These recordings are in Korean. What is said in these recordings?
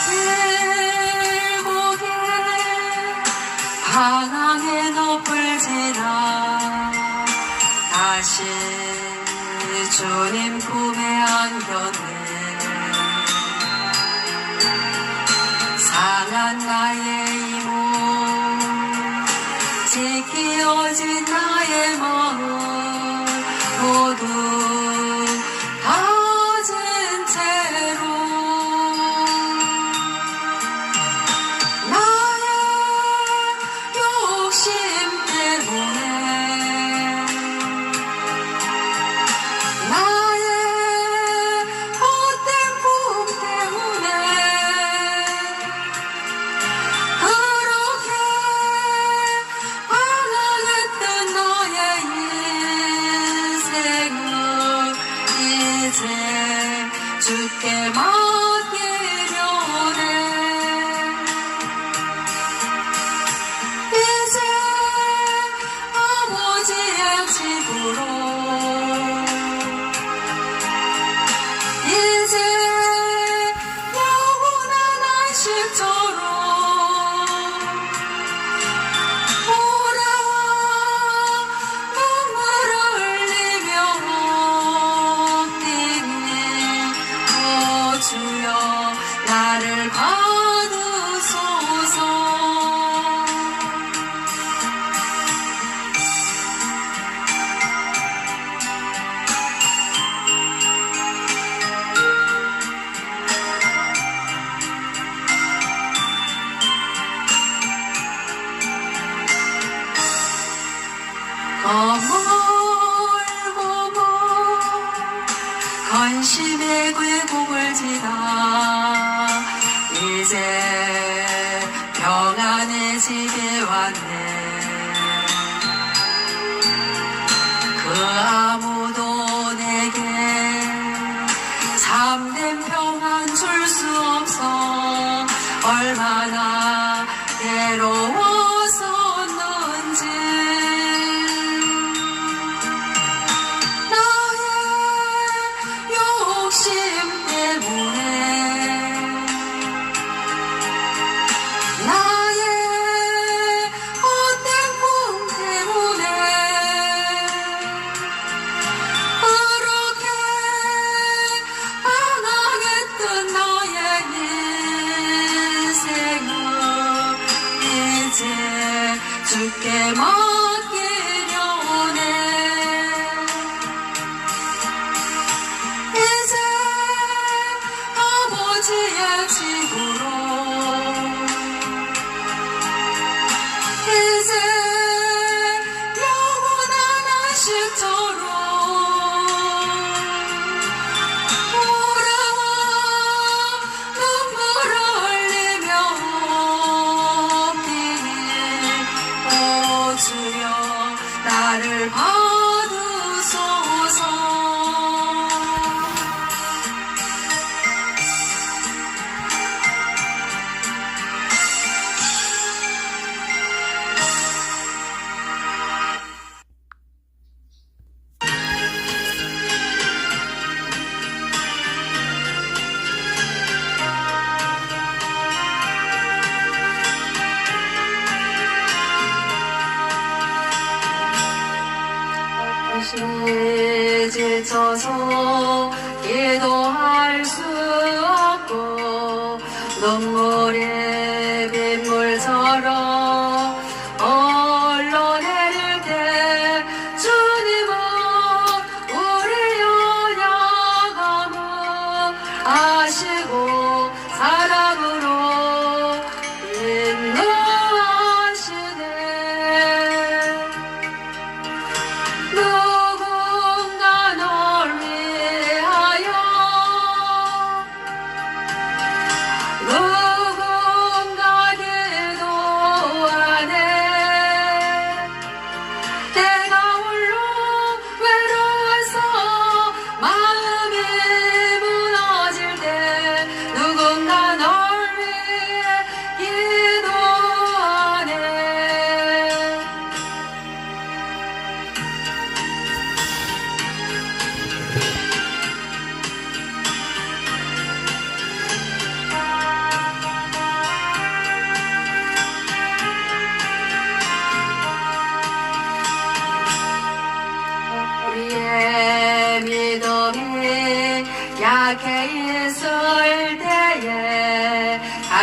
계곡에 방황의 늪을 지나 다시 주님 품에 안겼네. 상한 나의 이 몸 지키어진 나의 마음 모두 가진 채로 나의 욕심 때문에 나의 헛된 꿈 때문에 그렇게 방황했던 나의 인생을 이제 주께 맡기려네. 이제 아버지의 집으로 이제 영원한 안식처로 돌아와 눈물을 흘리며 뛰니 오 주여 나를 받으소서. 멀고 먼 관심의 궤곡을 지나 이제 평안의 집에 왔네. 그 아무도 내게 참된 평안 줄 수 없어 얼마나 괴로웠었는지. 나의 욕심 때문에 나의 헛된 꿈 때문에 그렇게 방황했던 나의 인생을 이제 주께 맡기려네. 이제 아버지의 집으로 이제 영원한 안식처로 돌아와 눈물을 흘리며 뛰니 오 주여 나를 받으소서. 지쳐서 기도할 수 없고 눈물의 빗물처럼 흘러내릴 때 주님은 우리 연약함을 아시고 사랑으로 인도하시네. 누군가 널 위하여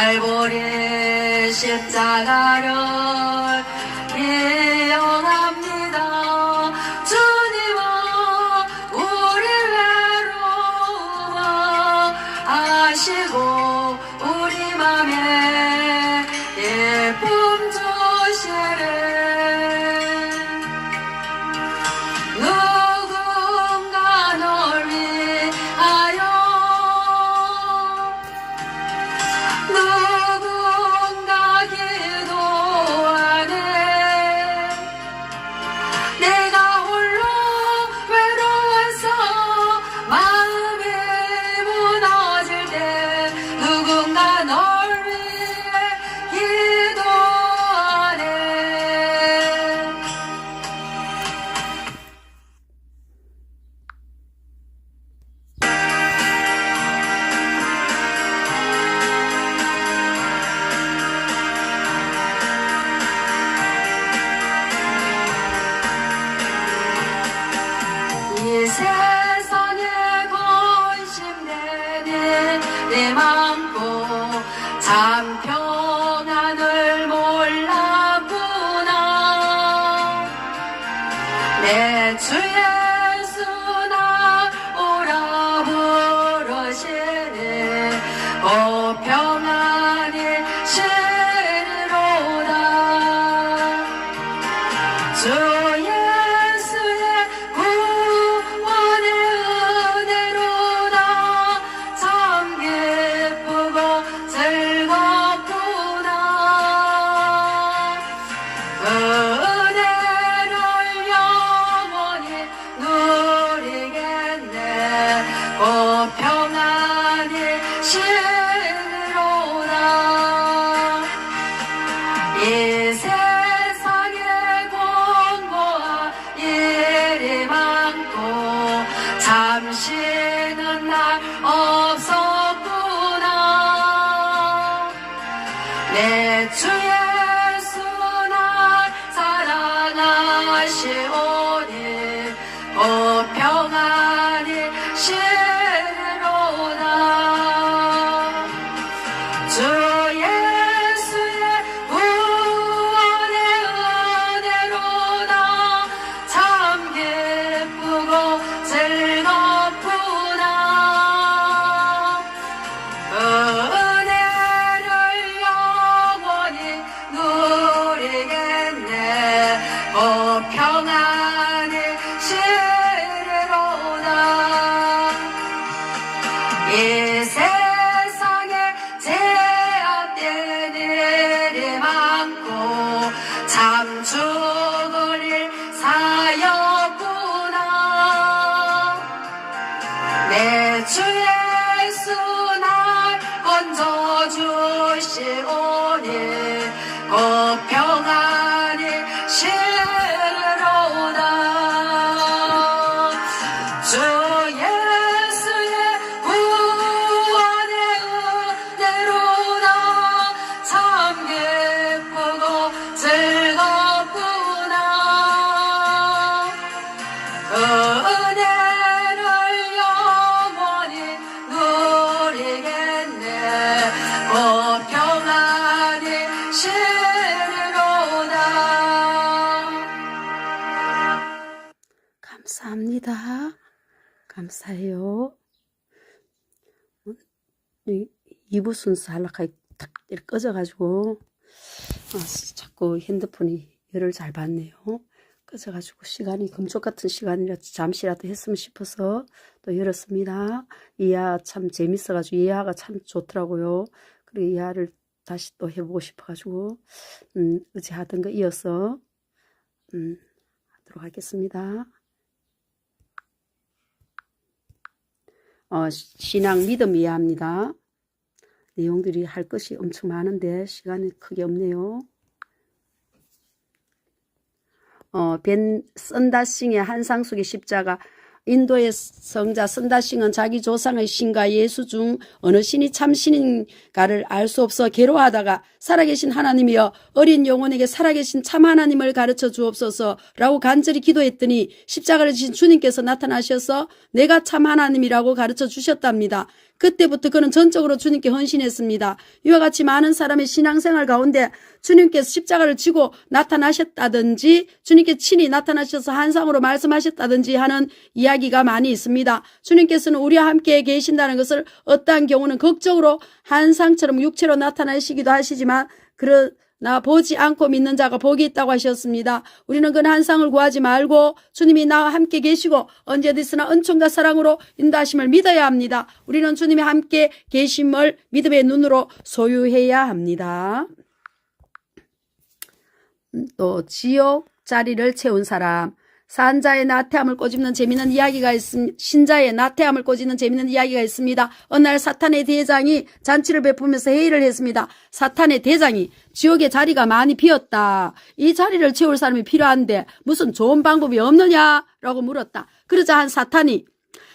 갈보리 십자가를 기억합니다. 주님은 우리 외로움 아시고 우리 맘에 예쁨 주시네. 누군가 널 위하여 누군가 기도하네. 내가 홀로 외로워서 마음이 무너질 때 누군가 널 위해 기도하네. 이 세상에 근심되는 내 많고 참 평안을 몰랐구나. 내 주 예수 날 오라 부르시네. 오 평안이 시리로다. 주 예수의 구원의 은혜로다. 참 기쁘고 즐겁구나. 그 은혜를 영원히 누리겠네. 오 평안이 시리로다. 이 세상에 공고한 일이 많고 잠시는 날 없었구나. 내 주 예수 날 사랑하시오니 오 평안이 시리로다. 주 예수의 구원의 은혜로다. 참 기쁘고 즐겁구나. 그 은혜를 영원히 누리겠네. 오 평안이 시리로다. 이 세상에 제한된 일이 많고 참 죽을 일 사였구나. 내 주 예수 날 건져주시오니 오 평안이 시리로다. 주 예수의 구원의 은혜로다. 참 기쁘고 즐겁구나. 그 은혜를 영원히 누리겠네. 오 평안이 시리로다. 감사합니다. 감사해요. 이부 순서 하려고 탁 이렇게 꺼져가지고 자꾸 핸드폰이 열을 잘 받네요. 꺼져가지고 시간이 금쪽 같은 시간이라 잠시라도 했으면 싶어서 또 열었습니다. 이하 참 재밌어가지고 이하가 참 좋더라고요. 그리고 이하를 다시 또 해보고 싶어가지고 어제 하던 거 이어서 하도록 하겠습니다. 신앙 믿음 이해합니다. 내용들이 할 것이 엄청 많은데 시간이 크게 없네요. 벤 썬다싱의 한상숙의 십자가. 인도의 성자 썬다싱은 자기 조상의 신과 예수 중 어느 신이 참 신인가를 알 수 없어 괴로워하다가 살아계신 하나님이여 어린 영혼에게 살아계신 참 하나님을 가르쳐 주옵소서 라고 간절히 기도했더니 십자가를 지신 주님께서 나타나셔서 내가 참 하나님이라고 가르쳐 주셨답니다. 그때부터 그는 전적으로 주님께 헌신했습니다. 이와 같이 많은 사람의 신앙생활 가운데 주님께서 십자가를 지고 나타나셨다든지 주님께 친히 나타나셔서 한상으로 말씀하셨다든지 하는 이야기가 많이 있습니다. 주님께서는 우리와 함께 계신다는 것을 어떠한 경우는 극적으로 한상처럼 육체로 나타나시기도 하시지만 그러나 보지 않고 믿는 자가 복이 있다고 하셨습니다. 우리는 그 한상을 구하지 말고 주님이 나와 함께 계시고 언제 어디서나 은총과 사랑으로 인도하심을 믿어야 합니다. 우리는 주님이 함께 계심을 믿음의 눈으로 소유해야 합니다. 또 지옥 자리를 채운 사람, 산자의 나태함을 꼬집는 재미있는 이야기가 있습니다. 신자의 나태함을 꼬집는 재미있는 이야기가 있습니다. 어느 날 사탄의 대장이 잔치를 베푸면서 회의를 했습니다. 사탄의 대장이 지옥의 자리가 많이 비었다. 이 자리를 채울 사람이 필요한데 무슨 좋은 방법이 없느냐라고 물었다. 그러자 한 사탄이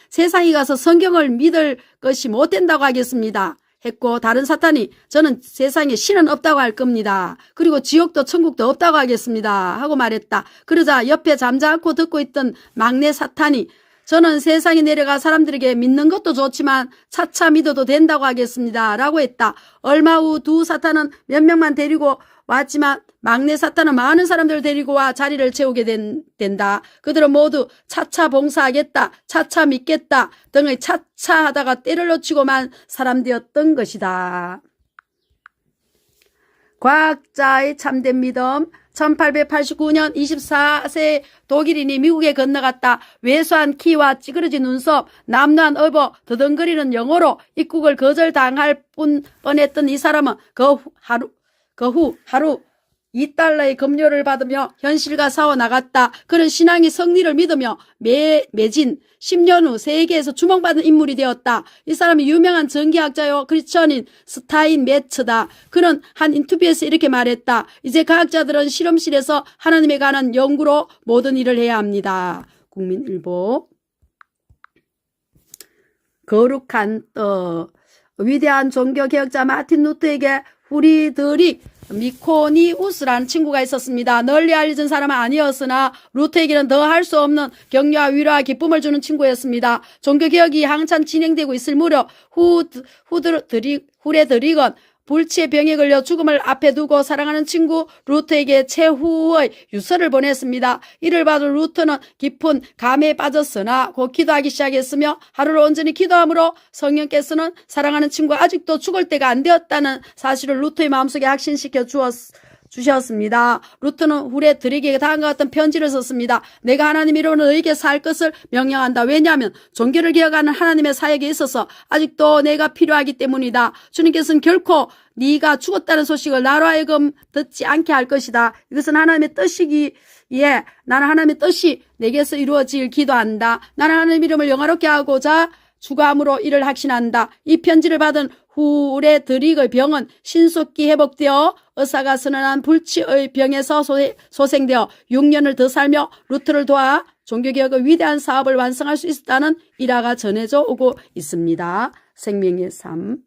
세상에 가서 성경을 믿을 것이 못 된다고 하겠습니다. 했고 다른 사탄이 저는 세상에 신은 없다고 할 겁니다. 그리고 지옥도 천국도 없다고 하겠습니다. 하고 말했다. 그러자 옆에 잠자코 듣고 있던 막내 사탄이 저는 세상에 내려가 사람들에게 믿는 것도 좋지만 차차 믿어도 된다고 하겠습니다. 라고 했다. 얼마 후 두 사탄은 몇 명만 데리고 왔지만 막내 사탄은 많은 사람들을 데리고 와 자리를 채우게 된다. 그들은 모두 차차 봉사하겠다, 차차 믿겠다 등의 차차 하다가 때를 놓치고만 사람되었던 것이다. 과학자의 참된 믿음. 1889년 24세 독일인이 미국에 건너갔다. 왜소한 키와 찌그러진 눈썹, 남루한 얼버, 더듬거리는 영어로 입국을 거절당할 뻔했던 이 사람은 그 후 하루 $2의 급료를 받으며 현실과 싸워나갔다. 그는 신앙의 성리를 믿으며 매진 10년 후 세계에서 주목받은 인물이 되었다. 이 사람이 유명한 전기학자요 크리스천인 스타인메츠다. 그는 한 인터뷰에서 이렇게 말했다. 이제 과학자들은 실험실에서 하나님에 관한 연구로 모든 일을 해야 합니다. 국민일보. 거룩한 떡. 위대한 종교개혁자 마틴 루터에게 후리드리 미코니우스라는 친구가 있었습니다. 널리 알려진 사람은 아니었으나 루터에게는 더 할 수 없는 격려와 위로와 기쁨을 주는 친구였습니다. 종교개혁이 한참 진행되고 있을 무렵 후레드릭은 불치의 병에 걸려 죽음을 앞에 두고 사랑하는 친구 루터에게 최후의 유서를 보냈습니다. 이를 받은 루터는 깊은 감에 빠졌으나 곧 기도하기 시작했으며 하루를 온전히 기도함으로 성령께서는 사랑하는 친구가 아직도 죽을 때가 안 되었다는 사실을 루터의 마음속에 확신시켜 주셨습니다. 루터는 후레드릭에게 다음과 같은 편지를 썼습니다. 내가 하나님 이름으로 너에게 살 것을 명령한다. 왜냐하면 종교를 개혁하는 하나님의 사역에 있어서 아직도 내가 필요하기 때문이다. 주님께서는 결코 네가 죽었다는 소식을 나로 하여금 듣지 않게 할 것이다. 이것은 하나님의 뜻이기에 나는 하나님의 뜻이 내게서 이루어질 기도한다. 나는 하나님 이름을 영화롭게 하고자 주감으로 이를 확신한다. 이 편지를 받은 후레드릭의 병은 신속히 회복되어 의사가 선언한 불치의 병에서 소생되어 6년을 더 살며 루터를 도와 종교개혁의 위대한 사업을 완성할 수 있었다는 일화가 전해져 오고 있습니다. 생명의 삶.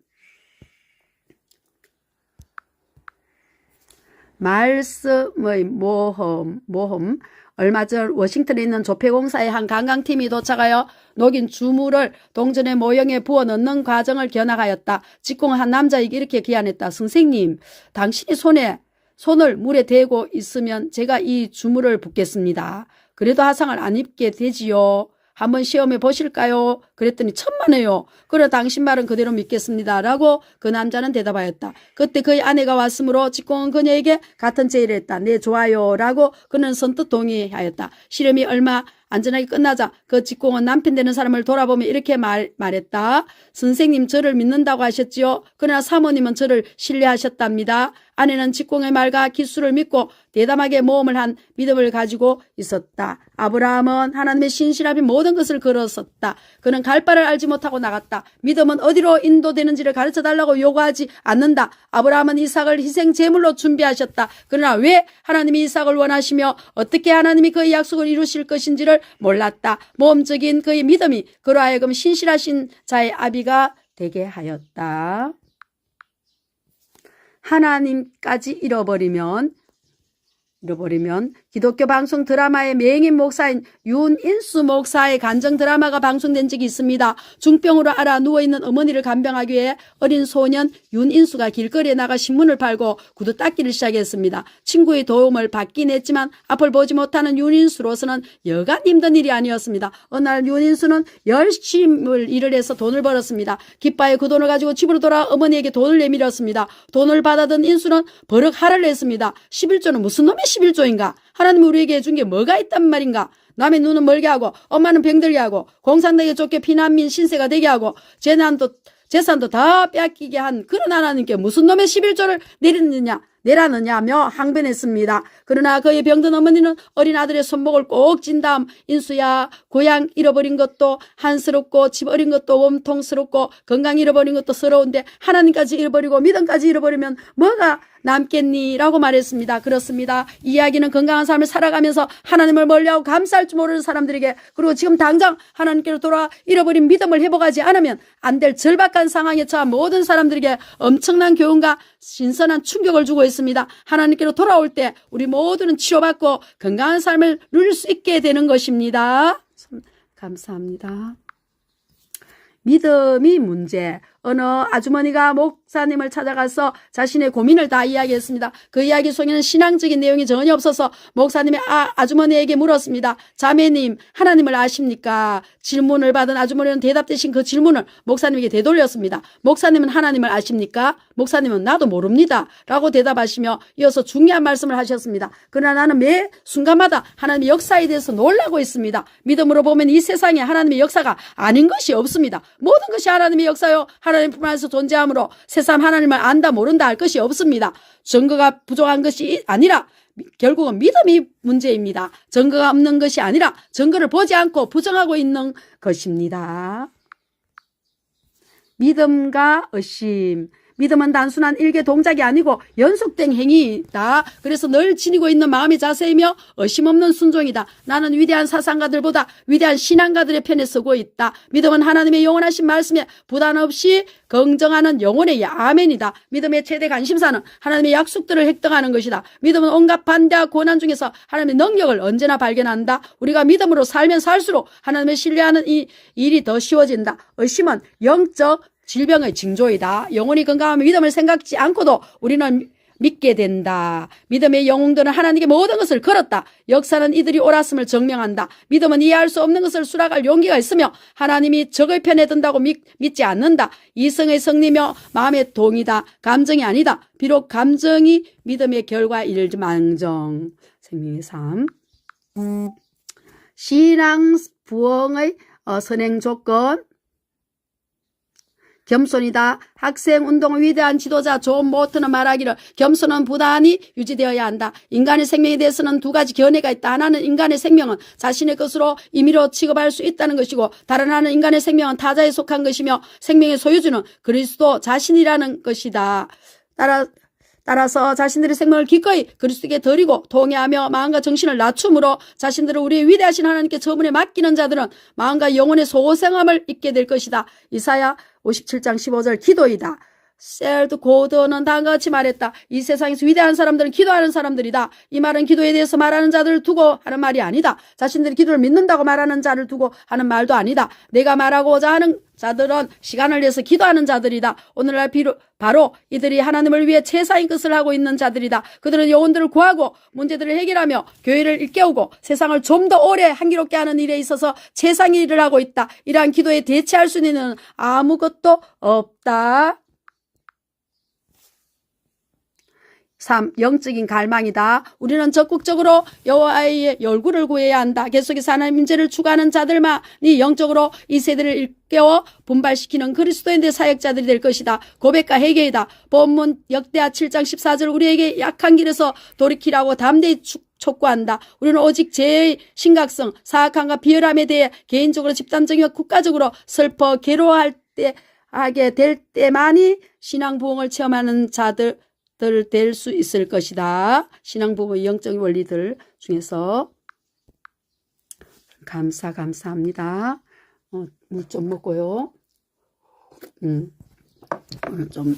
말씀의 모험. 얼마 전 워싱턴에 있는 조폐공사의 한 관광팀이 도착하여 녹인 주물을 동전의 모형에 부어 넣는 과정을 견학하였다. 직공한 한 남자에게 이렇게 기한했다. 선생님, 당신이 손을 물에 대고 있으면 제가 이 주물을 붓겠습니다. 그래도 화상을 안 입게 되지요. 한번 시험해 보실까요? 그랬더니 천만에요. 그래 당신 말은 그대로 믿겠습니다. 라고 그 남자는 대답하였다. 그때 그의 아내가 왔으므로 직공은 그녀에게 같은 제의를 했다. 네, 좋아요. 라고 그는 선뜻 동의하였다. 실험이 얼마 안전하게 끝나자 그 직공은 남편 되는 사람을 돌아보며 이렇게 말했다. 선생님 저를 믿는다고 하셨지요. 그러나 사모님은 저를 신뢰하셨답니다. 아내는 직공의 말과 기술을 믿고 대담하게 모험을 한 믿음을 가지고 있었다. 아브라함은 하나님의 신실함이 모든 것을 걸었었다. 그는 갈 바를 알지 못하고 나갔다. 믿음은 어디로 인도되는지를 가르쳐달라고 요구하지 않는다. 아브라함은 이삭을 희생 제물로 준비하셨다. 그러나 왜 하나님이 이삭을 원하시며 어떻게 하나님이 그의 약속을 이루실 것인지를 몰랐다. 모험적인 그의 믿음이 그로 하여금 신실하신 자의 아비가 되게 하였다. 하나님까지 잃어버리면 잃어버리면 기독교 방송 드라마의 맹인 목사인 윤인수 목사의 간정 드라마가 방송된 적이 있습니다. 중병으로 앓아 누워있는 어머니를 간병하기 위해 어린 소년 윤인수가 길거리에 나가 신문을 팔고 구두 닦기를 시작했습니다. 친구의 도움을 받긴 했지만 앞을 보지 못하는 윤인수로서는 여간 힘든 일이 아니었습니다. 어느 날 윤인수는 열심히 일을 해서 돈을 벌었습니다. 기빠에 그 돈을 가지고 집으로 돌아 어머니에게 돈을 내밀었습니다. 돈을 받아든 인수는 버럭 화를 냈습니다. 11조는 무슨 놈의 11조인가? 하나님이 우리에게 해준 게 뭐가 있단 말인가? 남의 눈은 멀게 하고 엄마는 병들게 하고 공산당에 쫓겨 피난민 신세가 되게 하고 재산도 다 뺏기게 한 그런 하나님께 무슨 놈의 11조를 내라느냐며 항변했습니다. 그러나 그의 병든 어머니는 어린 아들의 손목을 꼭 쥔 다음 인수야, 고향 잃어버린 것도 한스럽고 집 잃은 것도 몸통스럽고 건강 잃어버린 것도 서러운데 하나님까지 잃어버리고 믿음까지 잃어버리면 뭐가 남겠니? 라고 말했습니다. 그렇습니다. 이 이야기는 건강한 삶을 살아가면서 하나님을 멀리하고 감사할 줄 모르는 사람들에게, 그리고 지금 당장 하나님께로 돌아 잃어버린 믿음을 회복하지 않으면 안 될 절박한 상황에 처한 모든 사람들에게 엄청난 교훈과 신선한 충격을 주고 있습니다. 하나님께로 돌아올 때 우리 모두는 치료받고 건강한 삶을 누릴 수 있게 되는 것입니다. 참 감사합니다. 믿음이 문제. 어느 아주머니가 목사님을 찾아가서 자신의 고민을 다 이야기했습니다. 그 이야기 속에는 신앙적인 내용이 전혀 없어서 목사님이 아주머니에게 물었습니다. 자매님, 하나님을 아십니까? 질문을 받은 아주머니는 대답되신 그 질문을 목사님에게 되돌렸습니다. 목사님은 하나님을 아십니까? 목사님은 나도 모릅니다. 라고 대답하시며 이어서 중요한 말씀을 하셨습니다. 그러나 나는 매 순간마다 하나님의 역사에 대해서 놀라고 있습니다. 믿음으로 보면 이 세상에 하나님의 역사가 아닌 것이 없습니다. 모든 것이 하나님의 역사요, 하나님 품 안에서 존재하므로 세상 하나님을 안다 모른다 할 것이 없습니다. 증거가 부족한 것이 아니라 결국은 믿음이 문제입니다. 증거가 없는 것이 아니라 증거를 보지 않고 부정하고 있는 것입니다. 믿음과 의심. 믿음은 단순한 일개 동작이 아니고 연속된 행위이다. 그래서 늘 지니고 있는 마음의 자세이며 의심 없는 순종이다. 나는 위대한 사상가들보다 위대한 신앙가들의 편에 서고 있다. 믿음은 하나님의 영원하신 말씀에 부담 없이 긍정하는 영혼의 아멘이다. 믿음의 최대 관심사는 하나님의 약속들을 획득하는 것이다. 믿음은 온갖 반대와 고난 중에서 하나님의 능력을 언제나 발견한다. 우리가 믿음으로 살면 살수록 하나님을 신뢰하는 이 일이 더 쉬워진다. 의심은 영적 질병의 징조이다. 영혼이 건강하면 믿음을 생각지 않고도 우리는 믿게 된다. 믿음의 영웅들은 하나님께 모든 것을 걸었다. 역사는 이들이 옳았음을 증명한다. 믿음은 이해할 수 없는 것을 수락할 용기가 있으며 하나님이 적의 편에 든다고 믿지 않는다. 이성의 성리며 마음의 동의다. 감정이 아니다. 비록 감정이 믿음의 결과일지망정. 생명의 삶. 신앙 부흥의 선행 조건. 겸손이다. 학생 운동의 위대한 지도자 존 모트는 말하기를 겸손은 부단히 유지되어야 한다. 인간의 생명에 대해서는 두 가지 견해가 있다. 하나는 인간의 생명은 자신의 것으로 임의로 취급할 수 있다는 것이고, 다른 하나는 인간의 생명은 타자에 속한 것이며 생명의 소유주는 그리스도 자신이라는 것이다. 따라서 자신들의 생명을 기꺼이 그리스도께 드리고 통회하며 마음과 정신을 낮춤으로 자신들을 우리의 위대하신 하나님께 처분에 맡기는 자들은 마음과 영혼의 소생함을 잊게 될 것이다. 이사야 57장 15절 기도이다. 셀드 고드는 다음과 같이 말했다. 이 세상에서 위대한 사람들은 기도하는 사람들이다. 이 말은 기도에 대해서 말하는 자들을 두고 하는 말이 아니다. 자신들이 기도를 믿는다고 말하는 자를 두고 하는 말도 아니다. 내가 말하고자 하는 자들은 시간을 내서 기도하는 자들이다. 오늘날 바로 이들이 하나님을 위해 최상의 것을 하고 있는 자들이다. 그들은 영혼들을 구하고 문제들을 해결하며 교회를 일깨우고 세상을 좀 더 오래 향기롭게 하는 일에 있어서 최상의 일을 하고 있다. 이러한 기도에 대체할 수 있는 아무것도 없다. 3. 영적인 갈망이다. 우리는 적극적으로 여호와의 얼굴을 구해야 한다. 계속해서 하나님의 문제를 추구하는 자들만이 영적으로 이 세대를 일깨워 분발시키는 그리스도인의 사역자들이 될 것이다. 고백과 회개이다. 본문 역대하 7장 14절 우리에게 약한 길에서 돌이키라고 담대히 촉구한다. 우리는 오직 죄의 심각성, 사악함과 비열함에 대해 개인적으로 집단적이고 국가적으로 슬퍼 괴로워하게 될 때만이 신앙 부흥을 체험하는 자들 될 수 있을 것이다. 신앙 부흥의 영적인 원리들 중에서 감사합니다. 물 좀 먹고요. 오늘 좀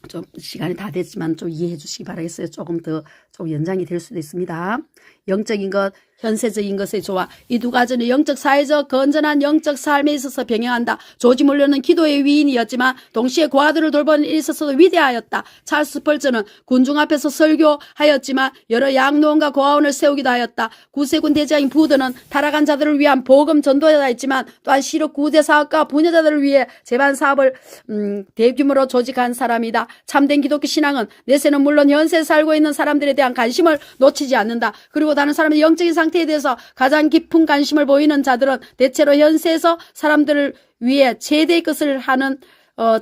좀 시간이 다 됐지만 좀 이해해 주시기 바라겠어요. 조금 더 좀 연장이 될 수도 있습니다. 영적인 것, 현세적인 것의 조화. 이 두 가지는 영적, 사회적, 건전한 영적 삶에 있어서 병행한다. 조지 몰려는 기도의 위인이었지만 동시에 고아들을 돌보는 일에 있어서도 위대하였다. 찰스 스펄전은 군중 앞에서 설교하였지만 여러 양로원과 고아원을 세우기도 하였다. 구세군 대장인 부드는 타락한 자들을 위한 복음 전도자였지만 또한 시력 구제 사업과 부녀자들을 위해 재반 사업을 대규모로 조직한 사람이다. 참된 기독교 신앙은 내세는 물론 현세에 살고 있는 사람들에 대한 관심을 놓치지 않는다. 그리고 다른 사람의 영적인 상태에 대해서 가장 깊은 관심을 보이는 자들은 대체로 현세에서 사람들을 위해 최대의 것을 하는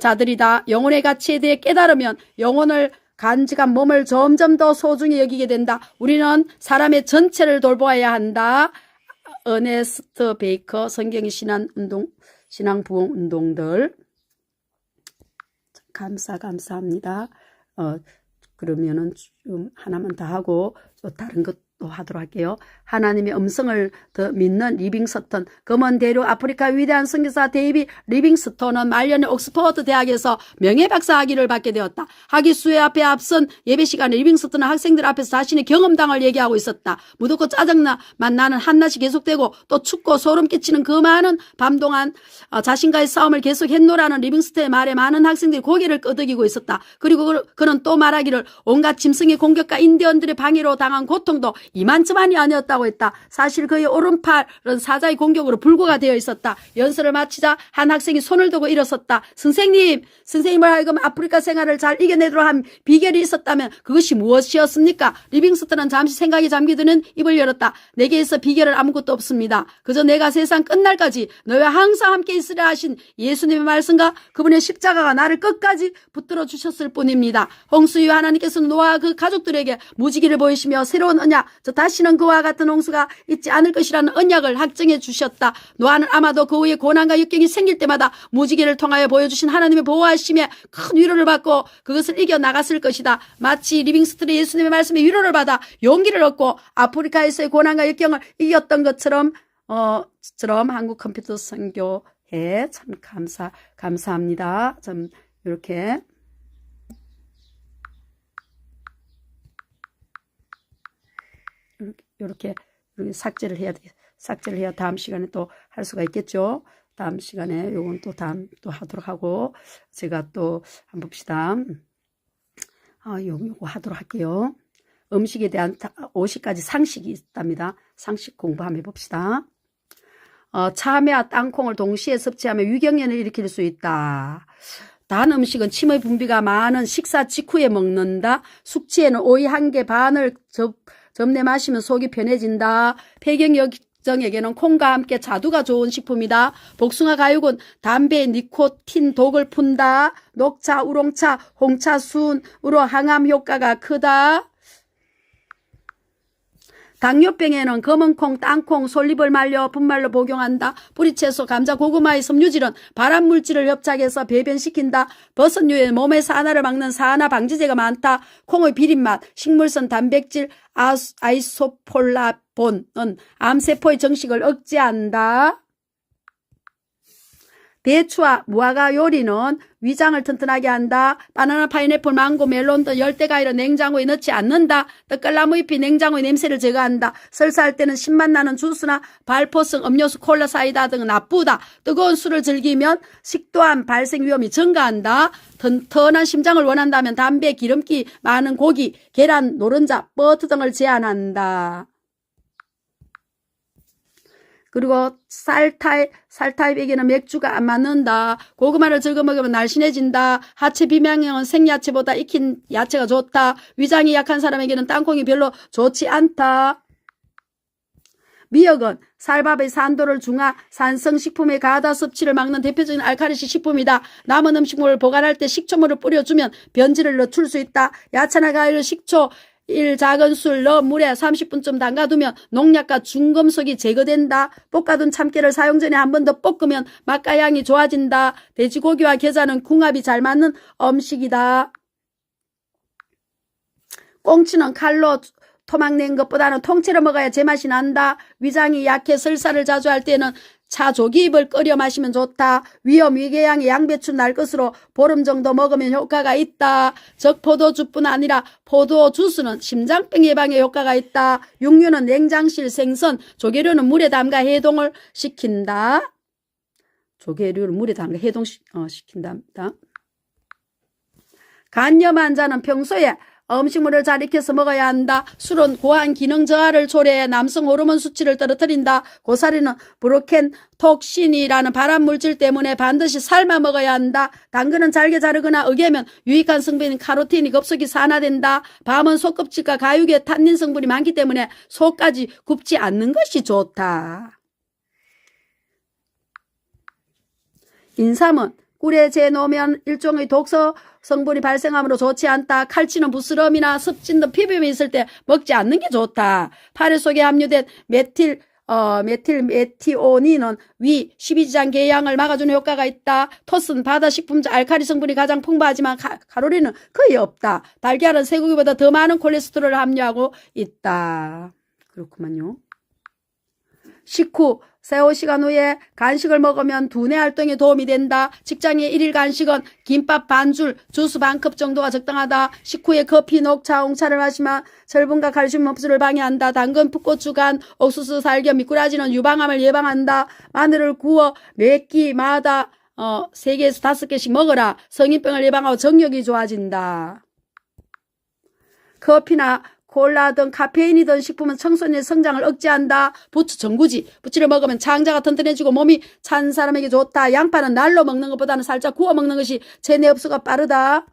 자들이다. 영혼의 가치에 대해 깨달으면 영혼을 간직한 몸을 점점 더 소중히 여기게 된다. 우리는 사람의 전체를 돌보아야 한다. 어네스트 베이커, 성경의 신앙 부흥 운동들. 감사합니다. 그러면은 좀 하나만 더 하고 또 다른 것도 하도록 할게요. 하나님의 음성을 더 믿는 리빙스턴. 검은 대륙 아프리카 위대한 선교사 데이비 리빙스턴은 말년에 옥스퍼드 대학에서 명예박사학위를 받게 되었다. 학위 수회 앞에 앞선 예배 시간에 리빙스턴은 학생들 앞에서 자신의 경험담을 얘기하고 있었다. 무덥고 짜증나만 나는 한낮이 계속되고 또 춥고 소름 끼치는 그 많은 밤 동안 자신과의 싸움을 계속 했노라는 리빙스턴의 말에 많은 학생들이 고개를 끄덕이고 있었다. 그리고 그는 또 말하기를 온갖 짐승의 공격과 인디언들의 방해로 당한 고통도 이만저만이 아니었다고 했다. 사실 그의 오른팔은 사자의 공격으로 불구가 되어 있었다. 연설을 마치자 한 학생이 손을 들고 일어섰다. 선생님을 하여금 아프리카 생활을 잘 이겨내도록 한 비결이 있었다면 그것이 무엇이었습니까? 리빙스턴은 잠시 생각에 잠기드는 입을 열었다. 내게 있어 비결은 아무것도 없습니다. 그저 내가 세상 끝날까지 너와 항상 함께 있으라 하신 예수님의 말씀과 그분의 십자가가 나를 끝까지 붙들어 주셨을 뿐입니다. 홍수 이후 하나님께서는 노아와 그 가족들에게 무지개를 보이시며 새로운 언약, 다시는 그와 같은 홍수가 있지 않을 것이라는 언약을 확정해 주셨다. 노아는 아마도 그 후에 고난과 역경이 생길 때마다 무지개를 통하여 보여주신 하나님의 보호하심에 큰 위로를 받고 그것을 이겨나갔을 것이다. 마치 리빙스턴이 예수님의 말씀에 위로를 받아 용기를 얻고 아프리카에서의 고난과 역경을 이겼던 것처럼 한국 컴퓨터 선교회 참 감사합니다. 좀 이렇게 삭제를 해야 다음 시간에 또 할 수가 있겠죠. 다음 시간에 요건 또 다음 또 하도록 하고 제가 또 한번 봅시다. 요거 하도록 할게요. 음식에 대한 50가지 상식이 있답니다. 상식 공부 한번 해봅시다. 참외와 땅콩을 동시에 섭취하면 위경련을 일으킬 수 있다. 단 음식은 침의 분비가 많은 식사 직후에 먹는다. 숙취에는 오이 1개 반을 접내 마시면 속이 편해진다. 폐경역정에게는 콩과 함께 자두가 좋은 식품이다. 복숭아 가육은 담배의 니코틴 독을 푼다. 녹차, 우롱차, 홍차 순으로 항암 효과가 크다. 당뇨병에는 검은콩, 땅콩, 솔잎을 말려 분말로 복용한다. 뿌리채소, 감자, 고구마의 섬유질은 발암물질을 협착해서 배변시킨다. 버섯류에 몸의 산화를 막는 산화 방지제가 많다. 콩의 비린맛, 식물성 단백질, 아이소폴라본은 암세포의 정식을 억제한다. 대추와 무화과 요리는 위장을 튼튼하게 한다. 바나나, 파인애플, 망고, 멜론 등 열대과일은 냉장고에 넣지 않는다. 떡갈나무 잎이 냉장고의 냄새를 제거한다. 설사할 때는 신맛 나는 주스나 발포성 음료수, 콜라, 사이다 등은 나쁘다. 뜨거운 술을 즐기면 식도암 발생 위험이 증가한다. 튼튼한 심장을 원한다면 담배, 기름기 많은 고기, 계란, 노른자, 버터 등을 제한한다. 그리고 쌀 타입에게는 맥주가 안 맞는다. 고구마를 즐겨 먹으면 날씬해진다. 하체 비만형은 생야채보다 익힌 야채가 좋다. 위장이 약한 사람에게는 땅콩이 별로 좋지 않다. 미역은 쌀밥의 산도를 중화, 산성식품의 가다 섭취를 막는 대표적인 알칼리시 식품이다. 남은 음식물을 보관할 때 식초물을 뿌려주면 변질을 늦출 수 있다. 야채나 과일을 식초 1작은 술 넣어 물에 30분쯤 담가두면 농약과 중금속이 제거된다. 볶아둔 참깨를 사용 전에 한 번 더 볶으면 맛과 향이 좋아진다. 돼지고기와 겨자는 궁합이 잘 맞는 음식이다. 꽁치는 칼로 토막 낸 것보다는 통째로 먹어야 제맛이 난다. 위장이 약해 설사를 자주 할 때는 차 조기잎을 끓여 마시면 좋다. 위염 위궤양의 양배추 날 것으로 보름 정도 먹으면 효과가 있다. 적포도주뿐 아니라 포도 주스는 심장병 예방에 효과가 있다. 육류는 냉장실 생선, 조개류는 물에 담가 해동을 시킨다. 조개류를 물에 담가 해동시킨답니다. 간염 환자는 평소에 음식물을 잘 익혀서 먹어야 한다. 술은 고환 기능 저하를 초래해 남성 호르몬 수치를 떨어뜨린다. 고사리는 브로켄톡신이라는 발암물질 때문에 반드시 삶아 먹어야 한다. 당근은 잘게 자르거나 으개면 유익한 성분인 카로틴이 급속히 산화된다. 밤은 속껍질과 가육에 탄닌 성분이 많기 때문에 속까지 굽지 않는 것이 좋다. 인삼은 꿀에 재놓으면 일종의 독소 성분이 발생하므로 좋지 않다. 칼치는 부스럼이나 습진 등 피부염이 있을 때 먹지 않는 게 좋다. 파래 속에 함유된 메틸메티오닌은 위, 십이지장 궤양을 막아주는 효과가 있다. 토스는 바다 식품 중 알칼리 성분이 가장 풍부하지만 칼로리는 거의 없다. 달걀은 쇠고기보다 더 많은 콜레스테롤을 함유하고 있다. 그렇구만요. 식후 세오 시간 후에 간식을 먹으면 두뇌 활동에 도움이 된다. 직장의 일일 간식은 김밥 반줄, 주스 반컵 정도가 적당하다. 식후에 커피, 녹차, 홍차를 마시면 철분과 칼슘 흡수를 방해한다. 당근, 풋고추, 간, 옥수수, 살균, 미꾸라지는 유방암을 예방한다. 마늘을 구워 몇 끼마다 3개에서 5개씩 먹어라. 성인병을 예방하고 정력이 좋아진다. 커피나 콜라 등 카페인이 든 식품은 청소년의 성장을 억제한다. 부추, 전구지. 부추를 먹으면 창자가 튼튼해지고 몸이 찬 사람에게 좋다. 양파는 날로 먹는 것보다는 살짝 구워 먹는 것이 체내 흡수가 빠르다.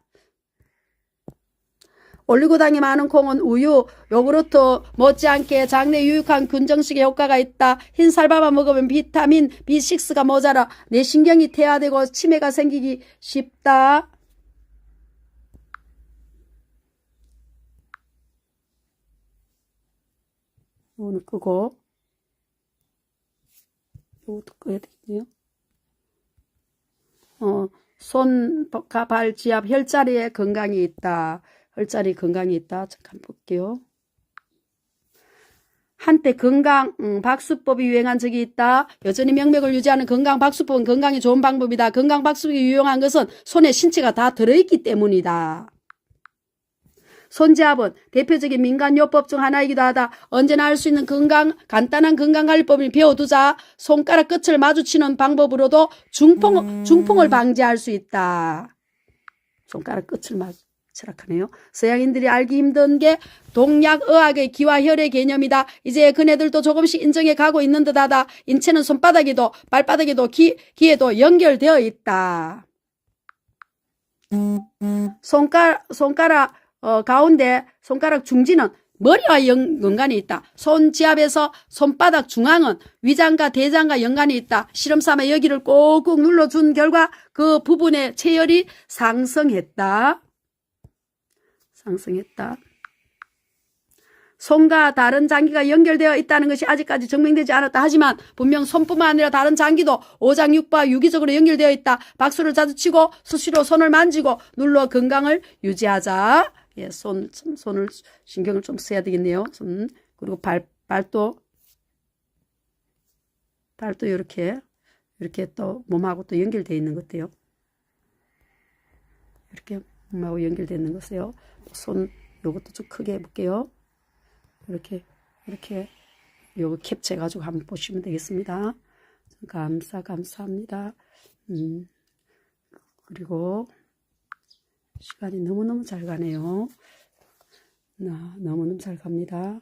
올리고당이 많은 콩은 우유, 요구르트 못지않게 장내 유익한 균정식에 효과가 있다. 흰 쌀밥만 먹으면 비타민 B6가 모자라 뇌신경이 퇴화되고 치매가 생기기 쉽다. 이거는 끄고 이것도 끄야 되겠네요. 손과 발, 지압, 혈자리에 건강이 있다. 혈자리 건강이 있다. 잠깐 볼게요. 한때 건강 박수법이 유행한 적이 있다. 여전히 명맥을 유지하는 건강 박수법은 건강에 좋은 방법이다. 건강 박수법이 유용한 것은 손에 신체가 다 들어있기 때문이다. 손지압은 대표적인 민간요법 중 하나이기도 하다. 언제나 할 수 있는 간단한 건강관리법을 배워두자. 손가락 끝을 마주치는 방법으로도 중풍을 방지할 수 있다. 손가락 끝을 마주치라하네요. 서양인들이 알기 힘든 게 동약의학의 기와 혈의 개념이다. 이제 그네들도 조금씩 인정해 가고 있는 듯하다. 인체는 손바닥에도 발바닥에도 귀에도 연결되어 있다. 손가락 가운데 손가락 중지는 머리와 연관이 있다. 손지압에서 손바닥 중앙은 위장과 대장과 연관이 있다. 실험삼아 여기를 꾹꾹 눌러준 결과 그 부분의 체열이 상승했다. 손과 다른 장기가 연결되어 있다는 것이 아직까지 증명되지 않았다. 하지만 분명 손뿐만 아니라 다른 장기도 오장육부와 유기적으로 연결되어 있다. 박수를 자주 치고 수시로 손을 만지고 눌러 건강을 유지하자. 예, 손을 신경을 좀 써야 되겠네요. 그리고 발도 이렇게 또 몸하고 또 연결되어 있는 것 같아요. 이렇게 몸하고 연결되어 있는 것이요. 손 요것도 좀 크게 해볼게요. 이렇게 요거 캡처해 가지고 한번 보시면 되겠습니다. 감사합니다. 그리고 시간이 너무너무 잘 가네요. 너무너무 잘 갑니다.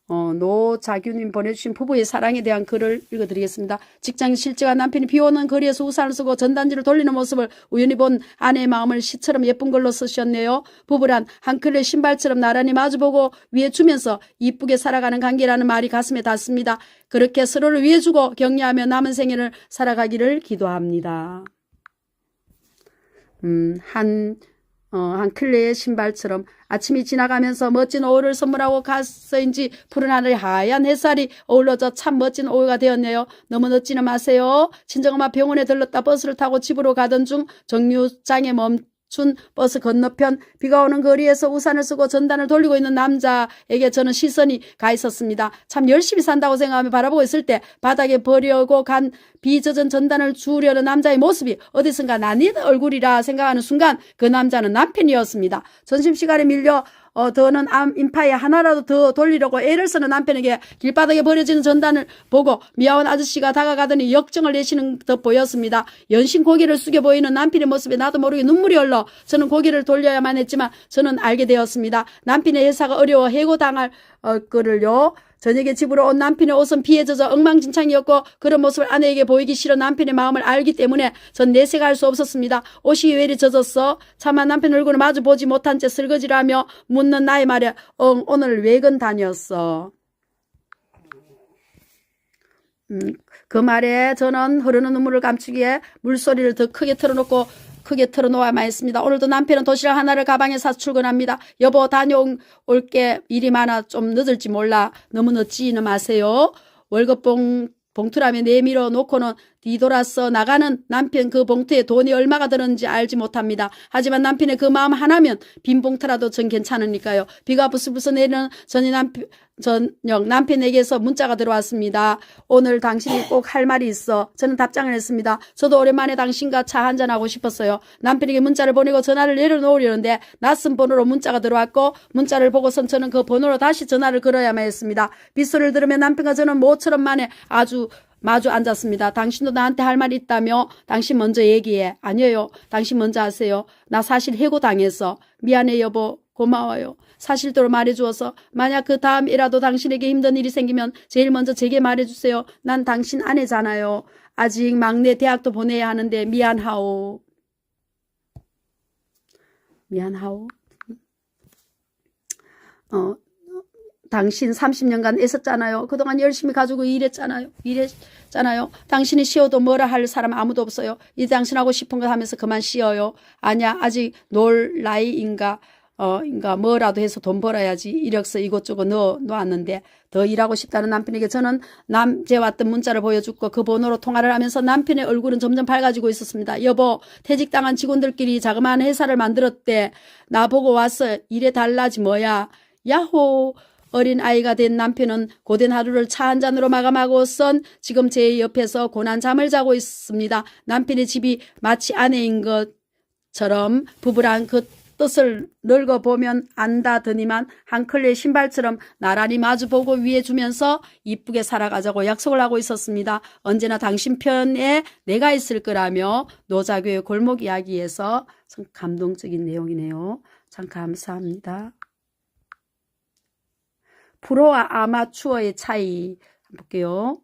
노자규님 보내주신 부부의 사랑에 대한 글을 읽어드리겠습니다. 직장 실직한 남편이 비오는 거리에서 우산을 쓰고 전단지를 돌리는 모습을 우연히 본 아내의 마음을 시처럼 예쁜 걸로 쓰셨네요. 부부란 한 켤레 신발처럼 나란히 마주보고 위해주면서 이쁘게 살아가는 관계라는 말이 가슴에 닿습니다. 그렇게 서로를 위해주고 격려하며 남은 생애를 살아가기를 기도합니다. 한 클레의 신발처럼 아침이 지나가면서 멋진 오후를 선물하고 가서인지 푸른 하늘 하얀 햇살이 어우러져 참 멋진 오후가 되었네요. 너무 늦지는 마세요. 친정엄마 병원에 들렀다 버스를 타고 집으로 가던 중 정류장에 준 버스 건너편 비가 오는 거리에서 우산을 쓰고 전단을 돌리고 있는 남자에게 저는 시선이 가 있었습니다. 참 열심히 산다고 생각하며 바라보고 있을 때 바닥에 버려고 간 비 젖은 전단을 주우려는 남자의 모습이 어디선가 나뉘는 얼굴이라 생각하는 순간 그 남자는 남편이었습니다. 점심시간에 밀려 더는 인파에 하나라도 더 돌리려고 애를 쓰는 남편에게 길바닥에 버려지는 전단을 보고 미아온 아저씨가 다가가더니 역정을 내시는 듯 보였습니다. 연신 고개를 숙여 보이는 남편의 모습에 나도 모르게 눈물이 흘러 저는 고개를 돌려야만 했지만 저는 알게 되었습니다. 남편의 회사가 어려워 해고당할 거를요. 저녁에 집으로 온 남편의 옷은 비에 젖어 엉망진창이었고 그런 모습을 아내에게 보이기 싫어 남편의 마음을 알기 때문에 전 내색할 수 없었습니다. 옷이 왜 이리 젖었어? 차마 남편 얼굴을 마주 보지 못한 채 설거지라며 묻는 나의 말에 오늘 외근 다녔어. 그 말에 저는 흐르는 눈물을 감추기 위해 물소리를 더 크게 틀어놓아야만 했습니다. 오늘도 남편은 도시락 하나를 가방에 싸서 출근합니다. 여보 다녀올 게 일이 많아 좀 늦을지 몰라. 너무 늦지는 마세요. 월급 봉투라며 내밀어 놓고는 뒤돌아서 나가는 남편 그 봉투에 돈이 얼마가 들었는지 알지 못합니다. 하지만 남편의 그 마음 하나면 빈 봉투라도 전 괜찮으니까요. 비가 부슬부슬 내리는 저녁 남편에게서 문자가 들어왔습니다. 오늘 당신이 꼭 할 말이 있어. 저는 답장을 했습니다. 저도 오랜만에 당신과 차 한잔하고 싶었어요. 남편에게 문자를 보내고 전화를 내려놓으려는데 낯선 번호로 문자가 들어왔고 문자를 보고선 저는 그 번호로 다시 전화를 걸어야만 했습니다. 빗소리를 들으며 남편과 저는 모처럼 만에 마주 앉았습니다. 당신도 나한테 할 말이 있다며? 당신 먼저 얘기해. 아니에요. 당신 먼저 하세요. 나 사실 해고당했어. 미안해 여보. 고마워요. 사실대로 말해주어서 만약 그 다음이라도 당신에게 힘든 일이 생기면 제일 먼저 제게 말해주세요. 난 당신 아내잖아요. 아직 막내 대학도 보내야 하는데 미안하오. 미안하오. 당신 30년간 애썼잖아요. 그동안 열심히 가지고 일했잖아요. 당신이 쉬어도 뭐라 할 사람 아무도 없어요. 이제 당신하고 싶은 거 하면서 그만 쉬어요. 아니야, 아직 놀 나이인가 뭐라도 해서 돈 벌어야지. 이력서 이것저것 놓았는데 더 일하고 싶다는 남편에게 저는 남제 왔던 문자를 보여줬고 그 번호로 통화를 하면서 남편의 얼굴은 점점 밝아지고 있었습니다. 여보, 퇴직당한 직원들끼리 자그마한 회사를 만들었대. 나보고 와서 일해달라지 뭐야. 야호. 어린 아이가 된 남편은 고된 하루를 차 한 잔으로 마감하고선 지금 제 옆에서 고난 잠을 자고 있습니다. 남편의 집이 마치 아내인 것처럼 부부란 그 뜻을 늙어보면 안다더니만 한 컬레 신발처럼 나란히 마주보고 위해주면서 이쁘게 살아가자고 약속을 하고 있었습니다. 언제나 당신 편에 내가 있을 거라며 노자교의 골목 이야기에서 참 감동적인 내용이네요. 참 감사합니다. 프로와 아마추어의 차이 한번 볼게요.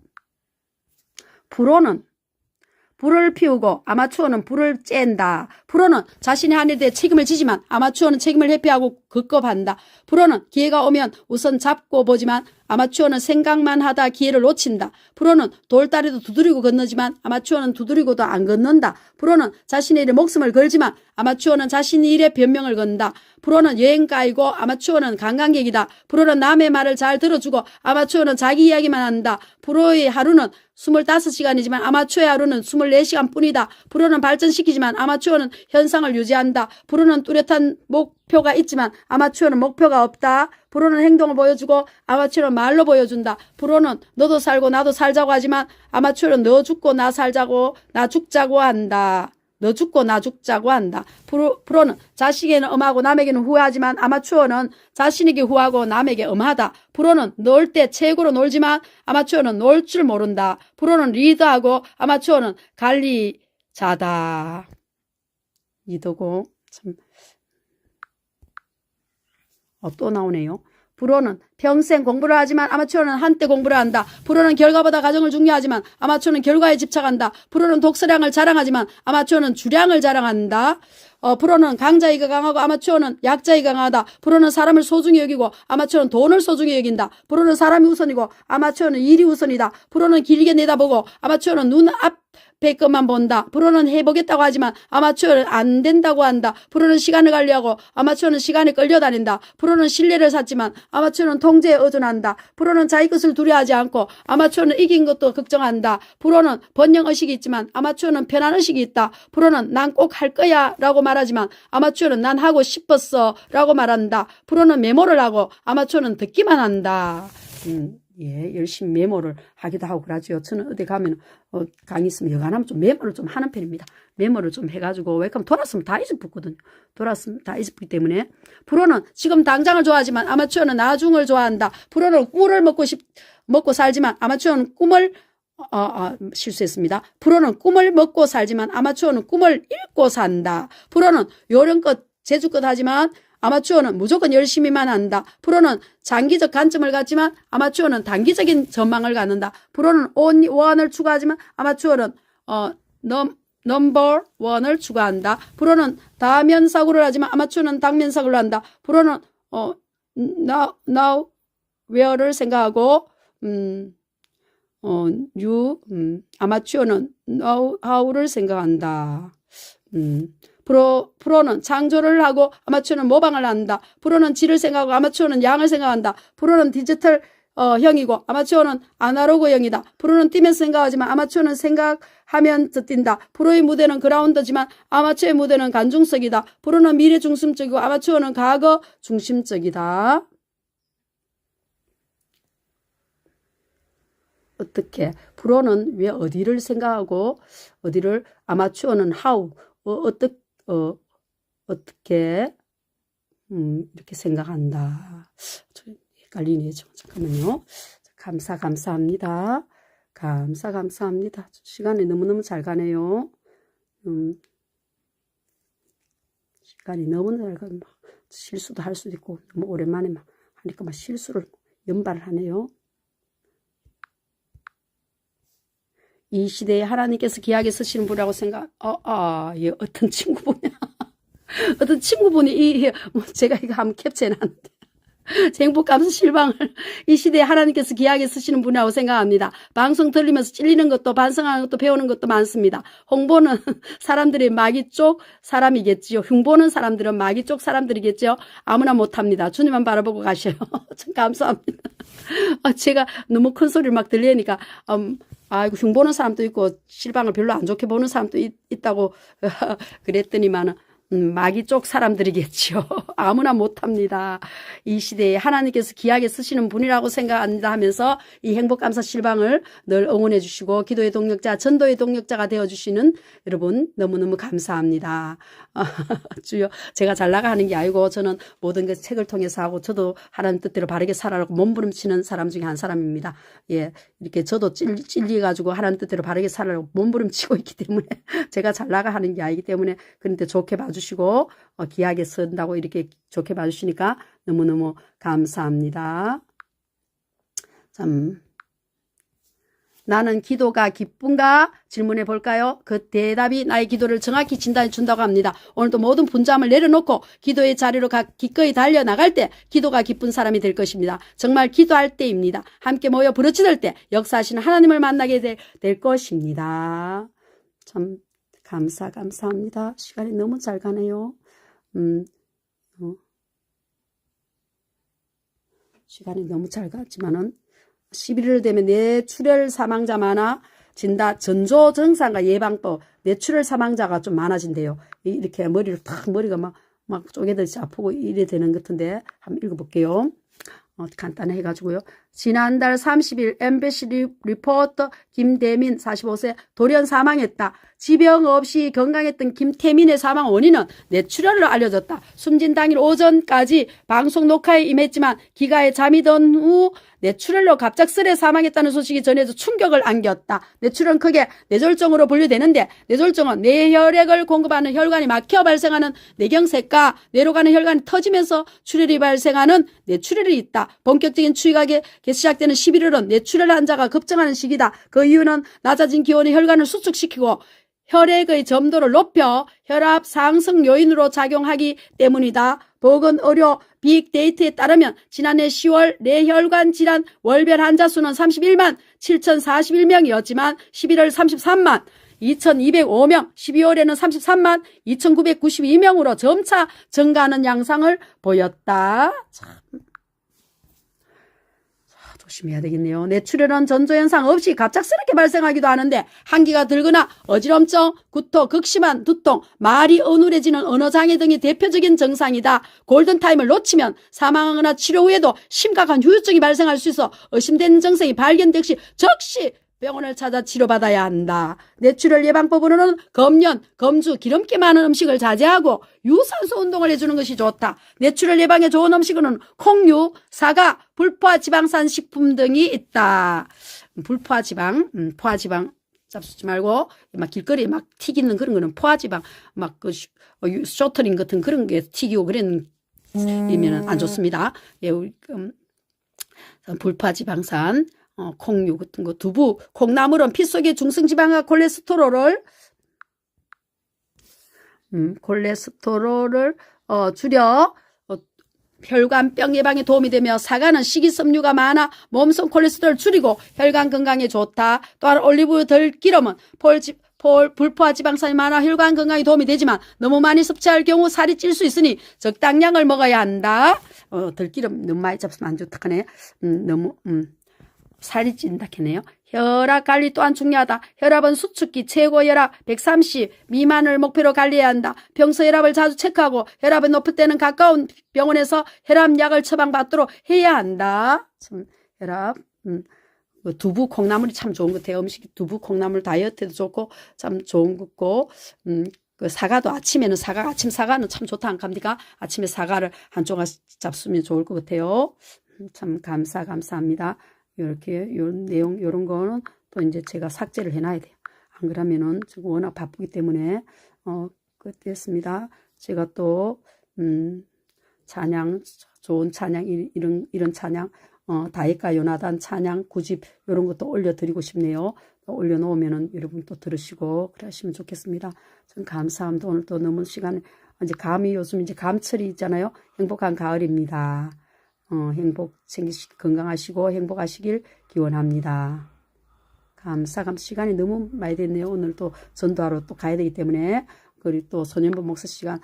프로는 불을 피우고 아마추어는 불을 쬐다. 프로는 자신의 한에 대해 책임을 지지만 아마추어는 책임을 회피하고 급급한다. 프로는 기회가 오면 우선 잡고 보지만 아마추어는 생각만 하다 기회를 놓친다. 프로는 돌다리도 두드리고 건너지만 아마추어는 두드리고도 안 건넌다. 프로는 자신의 일에 목숨을 걸지만 아마추어는 자신의 일에 변명을 건다. 프로는 여행가이고 아마추어는 관광객이다. 프로는 남의 말을 잘 들어주고 아마추어는 자기 이야기만 한다. 프로의 하루는 25시간이지만 아마추어의 하루는 24시간 뿐이다. 프로는 발전시키지만 아마추어는 현상을 유지한다. 프로는 뚜렷한 목표가 있지만 아마추어는 목표가 없다. 프로는 행동을 보여주고 아마추어는 말로 보여준다. 프로는 너도 살고 나도 살자고 하지만 아마추어는 너 죽고 나 살자고 나 죽자고 한다. 너 죽고 나 죽자고 한다. 프로는 자식에게는 엄하고 남에게는 후하지만 아마추어는 자신에게 후하고 남에게 엄하다. 프로는 놀 때 최고로 놀지만 아마추어는 놀 줄 모른다. 프로는 리더하고 아마추어는 관리자다. 이도고 참 또 나오네요. 프로는 평생 공부를 하지만 아마추어는 한때 공부를 한다. 프로는 결과보다 과정을 중요하지만 아마추어는 결과에 집착한다. 프로는 독서량을 자랑하지만 아마추어는 주량을 자랑한다. 프로는 강자이가 강하고 아마추어는 약자이가 강하다. 프로는 사람을 소중히 여기고 아마추어는 돈을 소중히 여긴다. 프로는 사람이 우선이고 아마추어는 일이 우선이다. 프로는 길게 내다보고 아마추어는 눈앞 것만 본다. 프로는 해보겠다고 하지만 아마추어는 안 된다고 한다. 프로는 시간을 관리하고 아마추어는 시간에 끌려다닌다. 프로는 신뢰를 샀지만 아마추어는 통제에 의존한다. 프로는 자기 것을 두려워하지 않고 아마추어는 이긴 것도 걱정한다. 프로는 번영의식이 있지만 아마추어는 편안의식이 있다. 프로는 난 꼭 할 거야 라고 말하지만 아마추어는 난 하고 싶었어 라고 말한다. 프로는 메모를 하고 아마추어는 듣기만 한다. 예, 열심히 메모를 하기도 하고 그러죠. 저는 어디 가면 강의 있으면 여간하면 좀 메모를 좀 하는 편입니다. 메모를 좀 해가지고 왜냐면 돌았으면 다 잊어붙거든요. 돌았으면 다 잊어붙기 때문에 프로는 지금 당장을 좋아하지만 아마추어는 나중을 좋아한다. 프로는 꿀을 먹고 살지만 아마추어는 꿈을 실수했습니다. 프로는 꿈을 먹고 살지만 아마추어는 꿈을 읽고 산다. 프로는 요령껏 재주껏 하지만 아마추어는 무조건 열심히만 한다. 프로는 장기적 관점을 갖지만 아마추어는 단기적인 전망을 갖는다. 프로는 only one을 추구하지만 아마추어는 넘버 원을 추구한다. 프로는 다면 사고를 하지만 아마추어는 당면 사고를 한다. 프로는 now where를 생각하고 아마추어는 now how를 생각한다. 프로는 창조를 하고 아마추어는 모방을 한다. 프로는 질을 생각하고 아마추어는 양을 생각한다. 프로는 디지털 형이고 아마추어는 아날로그 형이다. 프로는 뛰면서 생각하지만 아마추어는 생각하면서 뛴다. 프로의 무대는 그라운드지만 아마추어의 무대는 관중석이다. 프로는 미래 중심적이고 아마추어는 과거 중심적이다. 어떻게? 프로는 왜 어디를 생각하고 어디를 아마추어는 how 어떻게 이렇게 생각한다. 헷갈리네요. 잠깐만요. 감사합니다. 감사합니다. 시간이 너무너무 잘 가네요. 시간이 너무 잘 가면 실수도 할 수도 있고 너무 오랜만에 막 하니까 막 실수를 연발을 하네요. 이 시대에 하나님께서 귀하게 쓰시는 분이라고 예, 어떤 친구분이야. 어떤 친구분이, 제가 이거 한번 캡처해놨는데. 행복감사 실방을 이 시대에 하나님께서 귀하게 쓰시는 분이라고 생각합니다. 방송 들리면서 찔리는 것도 반성하는 것도 배우는 것도 많습니다. 홍보는 사람들이 마귀 쪽 사람이겠지요. 흉보는 사람들은 마귀 쪽 사람들이겠죠. 아무나 못합니다. 주님만 바라보고 가셔요. 참 감사합니다. 제가 너무 큰 소리를 막 들리니까 아이고 흉보는 사람도 있고 실방을 별로 안 좋게 보는 사람도 있다고 그랬더니만은 마귀 쪽 사람들이겠죠. 아무나 못합니다. 이 시대에 하나님께서 귀하게 쓰시는 분이라고 생각한다 하면서 이 행복감사 실방을 늘 응원해 주시고 기도의 동력자, 전도의 동력자가 되어주시는 여러분 너무너무 감사합니다. 주여, 제가 잘 나가는 게 아니고 저는 모든 것 책을 통해서 하고 저도 하나님 뜻대로 바르게 살아라고 몸부림치는 사람 중에 한 사람입니다. 예, 이렇게 저도 찔려가지고 하나님 뜻대로 바르게 살아라고 몸부림치고 있기 때문에 제가 잘 나가는 게 아니기 때문에 그런데 좋게 봐주시고 귀하게 쓴다고 이렇게 좋게 봐주시니까 너무너무 감사합니다. 참, 나는 기도가 기쁜가? 질문해 볼까요? 그 대답이 나의 기도를 정확히 진단해 준다고 합니다. 오늘도 모든 분주함을 내려놓고 기도의 자리로 기꺼이 달려나갈 때 기도가 기쁜 사람이 될 것입니다. 정말 기도할 때입니다. 함께 모여 부르짖을 때 역사하시는 하나님을 만나게 될 것입니다. 참 감사합니다. 시간이 너무 잘 가네요. 시간이 너무 잘 갔지만은 11월 되면 뇌출혈 사망자 많아진다. 전조증상과 예방법, 뇌출혈 사망자가 좀 많아진대요. 이렇게 머리를 머리가 막 쪼개듯이 아프고 이래 되는 것 같은데 한번 읽어볼게요. 간단히 해가지고요. 지난달 30일 MBC 리포터 김대민 45세 돌연 사망했다. 지병 없이 건강했던 김태민의 사망 원인은 뇌출혈로 알려졌다. 숨진 당일 오전까지 방송 녹화에 임했지만 기가에 잠이 든 후 뇌출혈로 갑작스레 사망했다는 소식이 전해져 충격을 안겼다. 뇌출혈은 크게 뇌졸중으로 분류되는데 뇌졸중은 뇌혈액을 공급하는 혈관이 막혀 발생하는 뇌경색과 뇌로 가는 혈관이 터지면서 출혈이 발생하는 뇌출혈이 있다. 본격적인 추이가 시작되는 11월은 뇌출혈 환자가 급증하는 시기다. 그 이유는 낮아진 기온이 혈관을 수축시키고 혈액의 점도를 높여 혈압 상승 요인으로 작용하기 때문이다. 보건의료 빅데이터에 따르면 지난해 10월 뇌혈관 질환 월별 환자 수는 31만 7,041명이었지만 11월 33만 2,205명, 12월에는 33만 2,992명으로 점차 증가하는 양상을 보였다. 참. 조심해야 되겠네요. 뇌출혈은 전조현상 없이 갑작스럽게 발생하기도 하는데 한기가 들거나 어지럼증, 구토, 극심한 두통, 말이 어눌해지는 언어장애 등이 대표적인 증상이다. 골든타임을 놓치면 사망하거나 치료 후에도 심각한 후유증이 발생할 수 있어 의심되는 증상이 발견될 시 즉시 병원을 찾아 치료받아야 한다. 뇌출혈 예방법으로는 검연, 검주, 기름기 많은 음식을 자제하고 유산소 운동을 해주는 것이 좋다. 뇌출혈 예방에 좋은 음식은 콩류, 사과, 불포화 지방산 식품 등이 있다. 불포화 지방, 포화지방 잡수지 말고 막 길거리에 막 튀기는 그런 거는 포화지방, 막 그 쇼트링 같은 그런 게 튀기고 그런 이면은 안 좋습니다. 예, 불포화 지방산. 콩류 같은 거, 두부, 콩나물은 피 속의 중성지방과 콜레스테롤을 줄여 혈관병 예방에 도움이 되며 사과는 식이섬유가 많아 몸속 콜레스테롤을 줄이고 혈관 건강에 좋다. 또한 올리브 들기름은 불포화 지방산이 많아 혈관 건강에 도움이 되지만 너무 많이 섭취할 경우 살이 찔 수 있으니 적당량을 먹어야 한다. 들기름 너무 많이 잡수면 안 좋다네. 너무 살이 찐다 캐네요. 혈압 관리 또한 중요하다. 혈압은 수축기 최고 혈압 130 미만을 목표로 관리해야 한다. 평소 혈압을 자주 체크하고 혈압이 높을 때는 가까운 병원에서 혈압약을 처방받도록 해야 한다. 참, 혈압 두부 콩나물이 참 좋은 것 같아요. 음식 두부 콩나물 다이어트에도 좋고 참 좋은 거고 그 사과도 아침에는 아침 사과는 참 좋다 안 갑니까? 아침에 사과를 한 조각 잡수면 좋을 것 같아요. 참 감사합니다. 이렇게 요런 내용 요런 거는 또 이제 제가 삭제를 해놔야 돼요. 안 그러면은 지금 워낙 바쁘기 때문에 그랬습니다. 제가 또 찬양 좋은 찬양 이런 찬양 다윗과 요나단 찬양 9집 이런 것도 올려드리고 싶네요. 올려놓으면은 여러분 또 들으시고 그러시면 좋겠습니다. 전 감사합니다. 오늘 또 너무 시간에 이제 감이 요즘 이제 감철이 있잖아요. 행복한 가을입니다. 행복 생기시고 건강하시고 행복하시길 기원합니다. 감사 시간이 너무 많이 됐네요. 오늘 또 전도하러 또 가야 되기 때문에 그리고 또 소년부 목사 시간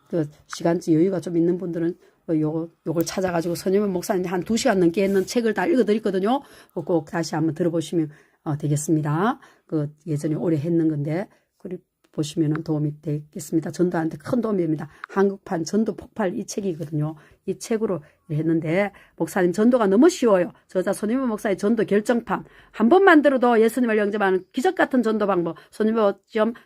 그 시간지 여유가 좀 있는 분들은 요걸 찾아가지고 소년부 목사님 한 2시간 넘게 했는 책을 다 읽어드렸거든요. 꼭 다시 한번 들어보시면 되겠습니다. 그 예전에 오래 했는 건데 그리고 보시면 도움이 되겠습니다. 전도한테 큰 도움이 됩니다. 한국판 전도 폭발 이 책이거든요. 이 책으로 했는데 목사님 전도가 너무 쉬워요. 저자 손님부 목사의 전도 결정판 한 번만 들어도 예수님을 영접하는 기적 같은 전도 방법 손님부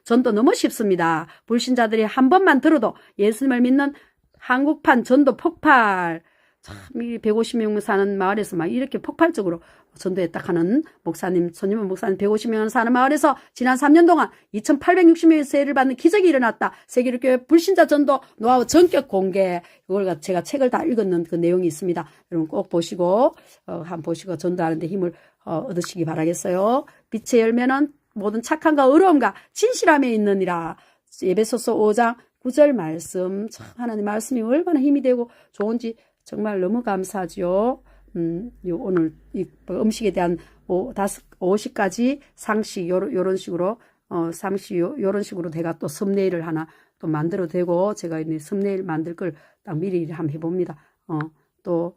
전도 너무 쉽습니다. 불신자들이 한 번만 들어도 예수님을 믿는 한국판 전도 폭발 참 이 150명 사는 마을에서 막 이렇게 폭발적으로 전도에 딱 하는 목사님, 손님부 목사님 150명 사는 마을에서 지난 3년 동안 2,860명의 세례를 받는 기적이 일어났다. 세계교회 불신자 전도 노하우 전격 공개. 이걸 제가 책을 다 읽었는 그 내용이 있습니다. 여러분 꼭 보시고 한번 보시고 전도하는데 힘을 얻으시기 바라겠어요. 빛의 열매는 모든 착함과 의로움과 진실함에 있느니라. 에베소서 5장 9절 말씀. 참 하나님 말씀이 얼마나 힘이 되고 좋은지 정말 너무 감사하죠. 오늘 이 음식에 대한 50가지 상식 요런 식으로 상식 요런 식으로 제가 또 썸네일을 하나 또 만들어도 되고 제가 이제 썸네일 만들 걸 딱 미리 한번 해봅니다. 또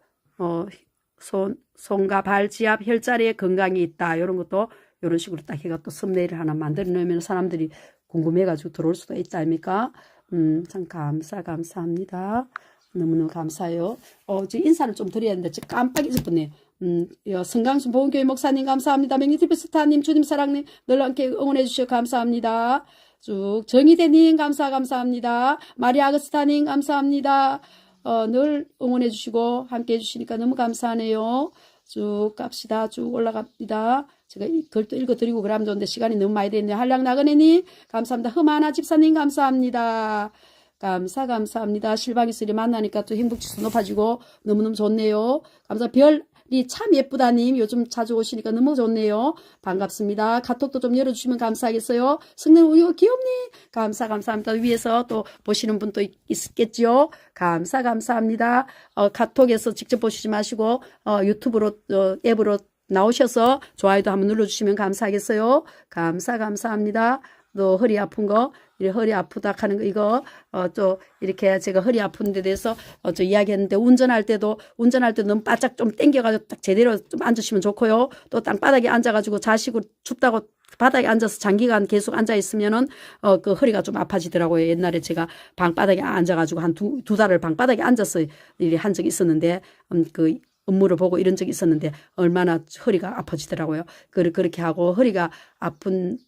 손과 발 지압 혈자리에 건강이 있다 요런 것도 요런 식으로 딱 해가 또 썸네일을 하나 만들어 놓으면 사람들이 궁금해가지고 들어올 수도 있지 않습니까? 참 감사합니다. 너무너무 감사해요. 지금 인사를 좀 드려야 하는데 깜빡 잊었네요. 성강순 보훈교회 목사님 감사합니다. 명리TV 스타님 주님 사랑님 늘 함께 응원해 주셔서 감사합니다. 쭉 정희대님 감사합니다. 마리아 아그스타님 감사합니다. 늘 응원해 주시고 함께 해 주시니까 너무 감사하네요. 쭉 갑시다. 쭉 올라갑니다. 제가 글도 읽어드리고 그러면 좋은데 시간이 너무 많이 됐네요. 한량나그네님 감사합니다. 흠하나 집사님 감사합니다. 감사합니다. 실방이슬이 만나니까 또 행복지수 높아지고 너무너무 좋네요. 별이 참 예쁘다님 요즘 자주 오시니까 너무 좋네요. 반갑습니다. 카톡도 좀 열어주시면 감사하겠어요. 승능 우유 귀엽니? 감사합니다. 위에서 또 보시는 분도 있겠죠. 감사합니다. 카톡에서 직접 보시지 마시고 유튜브로 앱으로 나오셔서 좋아요도 한번 눌러주시면 감사하겠어요. 감사합니다. 또 허리 아픈 거, 허리 아프다 하는 거, 이거, 또, 이렇게 제가 허리 아픈 데 대해서, 저 이야기했는데, 운전할 때도 너무 바짝 좀 당겨가지고 딱 제대로 좀 앉으시면 좋고요. 또 땅바닥에 앉아가지고 자시고 춥다고 바닥에 앉아서 장기간 계속 앉아있으면은, 그 허리가 좀 아파지더라고요. 옛날에 제가 방바닥에 앉아가지고 한 두 달을 방바닥에 앉아서 일이 한 적이 있었는데, 그, 업무를 보고 이런 적이 있었는데, 얼마나 허리가 아파지더라고요. 그렇게 하고, 허리가 아픈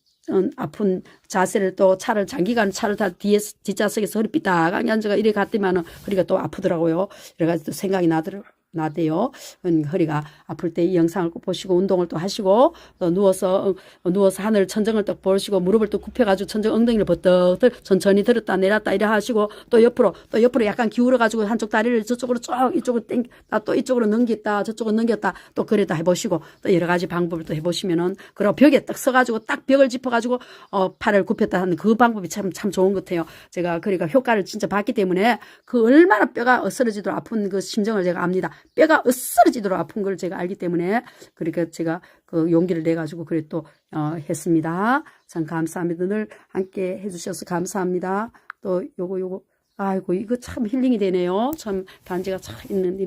자세를 또 장기간 차를 타 뒷좌석에서 허리 삐딱하게 앉아가 이래 갔더니만은 허리가 또 아프더라고요. 그래가지고 생각이 나대요. 허리가 아플 때 이 영상을 꼭 보시고 운동을 또 하시고 또 누워서 하늘 천정을 딱 보시고 무릎을 또 굽혀가지고 천정 엉덩이를 버떡 천천히 들었다 내렸다 이래 하시고 또 옆으로 약간 기울어가지고 한쪽 다리를 저쪽으로 쭉 이쪽으로 또 이쪽으로 넘겼다 저쪽으로 넘겼다 또 그래다 해보시고 또 여러 가지 방법을 또 해보시면은 그리고 벽에 딱 서가지고 딱 벽을 짚어가지고 팔을 굽혔다 하는 그 방법이 참 좋은 것 같아요. 제가 그러니까 효과를 진짜 봤기 때문에 그 얼마나 뼈가 으스러지도록 아픈 그 심정을 제가 압니다. 뼈가 으스러지도록 아픈 걸 제가 알기 때문에 그러니까 제가 그 용기를 내가지고 그래 또 했습니다. 참 감사합니다. 늘 함께 해주셔서 감사합니다. 또 요거 아이고 이거 참 힐링이 되네요. 참 단지가 참 있는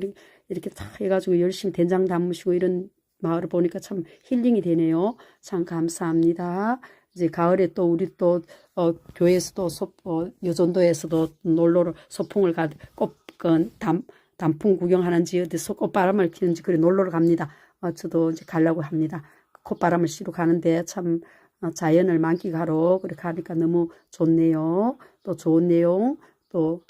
이렇게 다 해가지고 열심히 된장 담으시고 이런 마을을 보니까 참 힐링이 되네요. 참 감사합니다. 이제 가을에 또 우리 또 교회에서도 여전도에서도 놀러를 소풍을 단풍 구경하는지 어디 꽃바람을 피는지 그래 놀러를 갑니다. 저도 이제 가려고 합니다. 콧바람을 쐬러 가는데 참 자연을 만끽하러 그렇게 가니까 너무 좋네요. 또 좋은 내용 또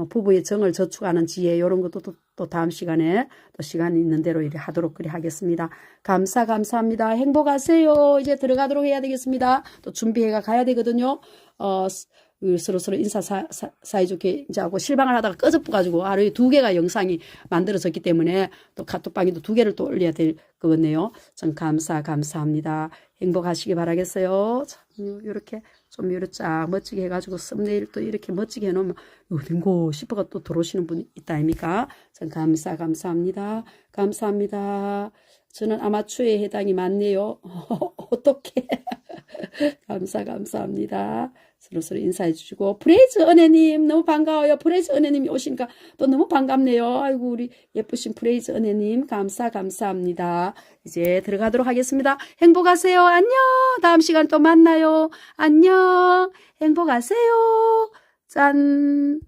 부부의 정을 저축하는 지혜 이런 것도 또 다음 시간에 또 시간이 있는 대로 이렇게 하도록 그래 하겠습니다. 감사합니다. 행복하세요. 이제 들어가도록 해야 되겠습니다. 또 준비해가 가야 되거든요. 서로 인사 사이좋게 이제 하고 실방을 하다가 꺼져가지고 하루에 2개가 영상이 만들어졌기 때문에 또 카톡방에도 2개를 또 올려야 될 거겠네요. 참 감사합니다. 행복하시기 바라겠어요. 참 이렇게 좀 이렇게 쫙 멋지게 해가지고 썸네일 또 이렇게 멋지게 해놓으면 어딘고 싶어가 또 들어오시는 분이 있다 아닙니까? 참 감사합니다. 저는 아마추어에 해당이 많네요. 어떡해. 감사합니다. 서로 인사해 주시고 프레이즈 은혜님 너무 반가워요. 프레이즈 은혜님이 오시니까 또 너무 반갑네요. 아이고 우리 예쁘신 프레이즈 은혜님 감사합니다. 이제 들어가도록 하겠습니다. 행복하세요. 안녕. 다음 시간 또 만나요. 안녕. 행복하세요. 짠.